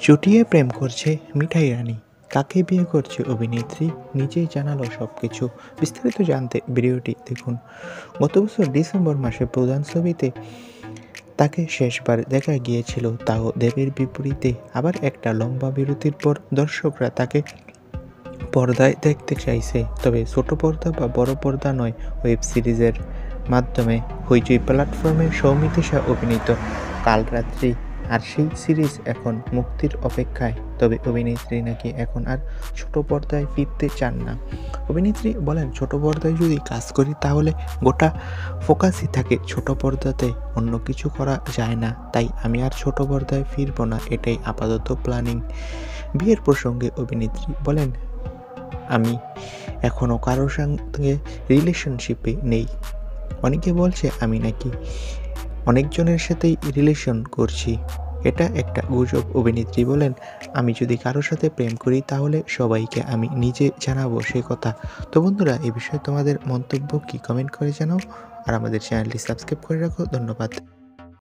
চুটিয়ে প্রেম করছে মিঠাই রানী, কাকে বিয়ে করছে অভিনেত্রী নিজেই জানালো সবকিছু। বিস্তারিত জানতে ভিডিওটি দেখুন। গত বছর ডিসেম্বর মাসে প্রধান ছবিতে তাকে শেষবার দেখা গিয়েছিল, তাও দেবের বিপরীতে। আবার একটা লম্বা বিরতির পর দর্শকরা তাকে পর্দায় দেখতে চাইছে, তবে ছোট পর্দা বা বড় পর্দা নয়, ওয়েব সিরিজের মাধ্যমে। হইচই প্ল্যাটফর্মে সৌমিত্রিষা অভিনীত কাল রাত্রি, আর সেই সিরিজ এখন মুক্তির অপেক্ষায়। তবে অভিনেত্রী নাকি এখন আর ছোট পর্দায় ফিরতে চান না। অভিনেত্রী বলেন, ছোট পর্দায় যদি কাজ করি তাহলে গোটা ফোকাসই থাকে ছোট পর্দাতে, অন্য কিছু করা যায় না। তাই আমি আর ছোট পর্দায় ফিরবো না, এটাই আপাতত প্ল্যানিং। বিয়ের প্রসঙ্গে অভিনেত্রী বলেন, আমি এখনও কারোর সঙ্গে রিলেশনশিপে নেই। অনেকে বলছে আমি নাকি অনেকজনের সাথেই রিলেশন করছি, এটা একটা গুজব। অভিনেত্রী বলেন, আমি যদি কারোর সাথে প্রেম করি তাহলে সবাইকে আমি নিজে জানাবো সে কথা। তো বন্ধুরা, এই বিষয়ে তোমাদের মন্তব্য কি, কমেন্ট করে জানাও। আর আমাদের চ্যানেলটি সাবস্ক্রাইব করে রাখো। ধন্যবাদ।